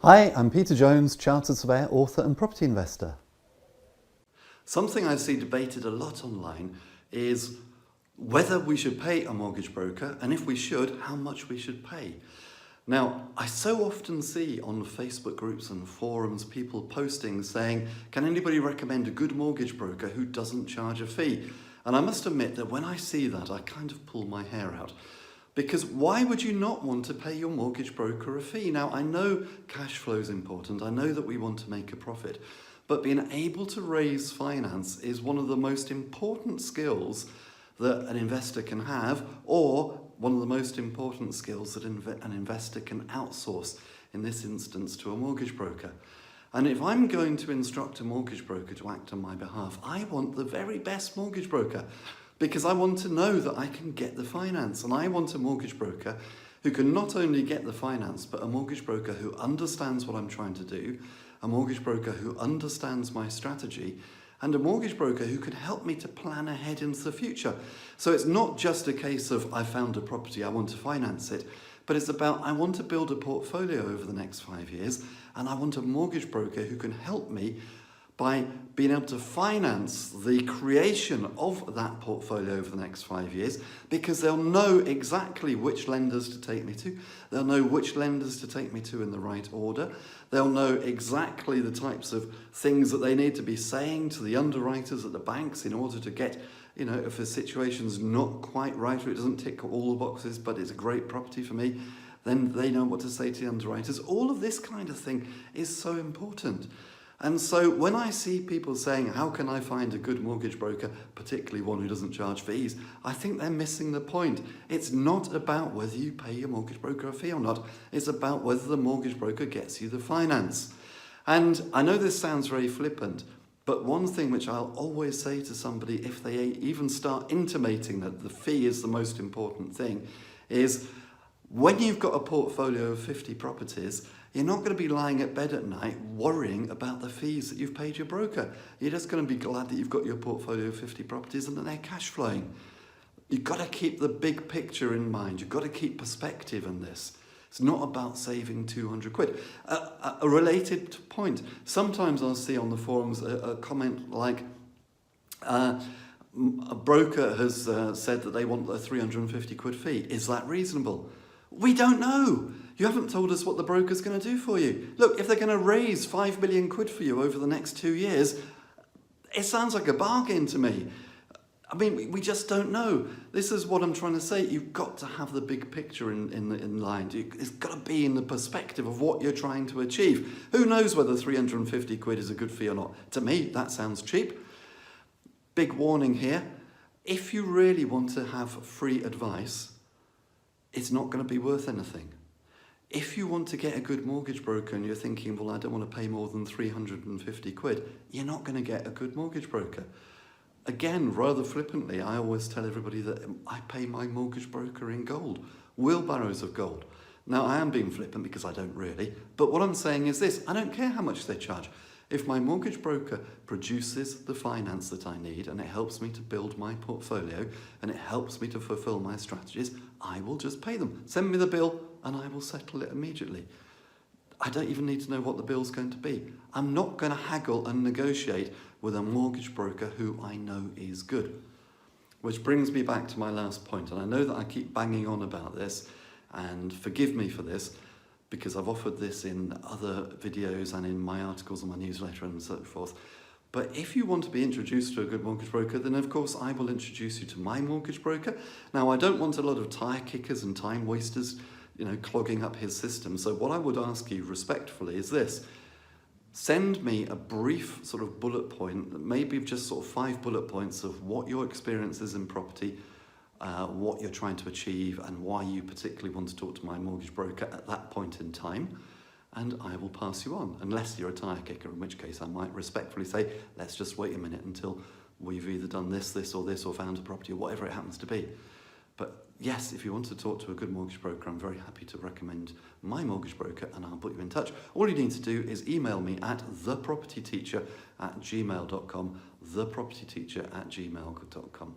Hi, I'm Peter Jones, Chartered Surveyor, author and property investor. Something I see debated a lot online is whether we should pay a mortgage broker, and if we should, how much we should pay. Now, I so often see on Facebook groups and forums people posting saying, can anybody recommend a good mortgage broker who doesn't charge a fee? And I must admit that when I see that, I kind of pull my hair out. Because why would you not want to pay your mortgage broker a fee? Now, I know cash flow is important. I know that we want to make a profit. But being able to raise finance is one of the most important skills that an investor can have, or one of the most important skills that an investor can outsource, in this instance, to a mortgage broker. And if I'm going to instruct a mortgage broker to act on my behalf, I want the very best mortgage broker, because I want to know that I can get the finance. And I want a mortgage broker who can not only get the finance, but a mortgage broker who understands what I'm trying to do, a mortgage broker who understands my strategy, and a mortgage broker who can help me to plan ahead into the future. So it's not just a case of I found a property, I want to finance it, but it's about I want to build a portfolio over the next 5 years, and I want a mortgage broker who can help me by being able to finance the creation of that portfolio over the next 5 years, because they'll know exactly which lenders to take me to. They'll know which lenders to take me to in the right order. They'll know exactly the types of things that they need to be saying to the underwriters at the banks in order to get, if a situation's not quite right or it doesn't tick all the boxes, but it's a great property for me, then they know what to say to the underwriters. All of this kind of thing is so important. And so when I see people saying, how can I find a good mortgage broker, particularly one who doesn't charge fees, I think they're missing the point. It's not about whether you pay your mortgage broker a fee or not. It's about whether the mortgage broker gets you the finance. And I know this sounds very flippant, but one thing which I'll always say to somebody if they even start intimating that the fee is the most important thing is, when you've got a portfolio of 50 properties, you're not going to be lying at bed at night worrying about the fees that you've paid your broker. You're just going to be glad that you've got your portfolio of 50 properties and that they're cash flowing. You've got to keep the big picture in mind. You've got to keep perspective in this. It's not about saving 200 quid. A related point, sometimes I'll see on the forums a comment like, a broker has said that they want a 350 quid fee. Is that reasonable? We don't know. You haven't told us what the broker's going to do for you. Look, if they're going to raise 5 million quid for you over the next 2 years, it sounds like a bargain to me. I mean, we just don't know. This is what I'm trying to say. You've got to have the big picture in line. It's got to be in the perspective of what you're trying to achieve. Who knows whether 350 quid is a good fee or not? To me, that sounds cheap. Big warning here. If you really want to have free advice, it's not going to be worth anything. If you want to get a good mortgage broker and you're thinking, well, I don't want to pay more than 350 quid, you're not going to get a good mortgage broker. Again, rather flippantly, I always tell everybody that I pay my mortgage broker in gold, wheelbarrows of gold. Now, I am being flippant because I don't really, but what I'm saying is this: I don't care how much they charge. If my mortgage broker produces the finance that I need and it helps me to build my portfolio and it helps me to fulfill my strategies, I will just pay them. Send me the bill and I will settle it immediately. I don't even need to know what the bill's going to be. I'm not going to haggle and negotiate with a mortgage broker who I know is good. Which brings me back to my last point, and I know that I keep banging on about this, and forgive me for this, because I've offered this in other videos and in my articles and my newsletter and so forth. But if you want to be introduced to a good mortgage broker, then of course I will introduce you to my mortgage broker. Now, I don't want a lot of tire kickers and time wasters, clogging up his system. So what I would ask you respectfully is this: send me a brief sort of bullet point, maybe just sort of 5 bullet points of what your experience is in property, what you're trying to achieve, and why you particularly want to talk to my mortgage broker at that point in time, and I will pass you on, unless you're a tire kicker, in which case I might respectfully say, let's just wait a minute until we've either done this, or found a property, or whatever it happens to be. But yes, if you want to talk to a good mortgage broker, I'm very happy to recommend my mortgage broker, and I'll put you in touch. All you need to do is email me at thepropertyteacher@gmail.com, thepropertyteacher@gmail.com.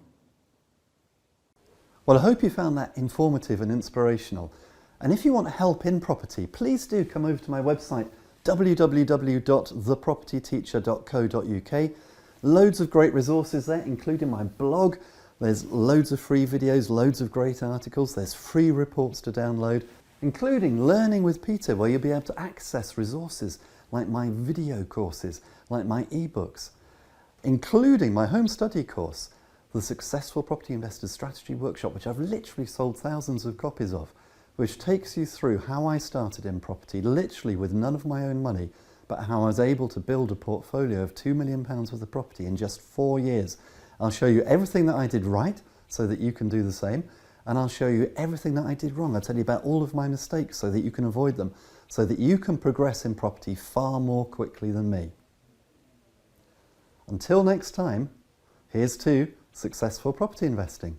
Well, I hope you found that informative and inspirational. And if you want help in property, please do come over to my website www.thepropertyteacher.co.uk. Loads of great resources there, including my blog. There's loads of free videos, loads of great articles. There's free reports to download, including Learning with Peter, where you'll be able to access resources like my video courses, like my ebooks, including my home study course, the Successful Property Investors Strategy Workshop, which I've literally sold thousands of copies of, which takes you through how I started in property, literally with none of my own money, but how I was able to build a portfolio of £2 million worth of property in just 4 years. I'll show you everything that I did right so that you can do the same, and I'll show you everything that I did wrong. I'll tell you about all of my mistakes so that you can avoid them, so that you can progress in property far more quickly than me. Until next time, here's to successful property investing.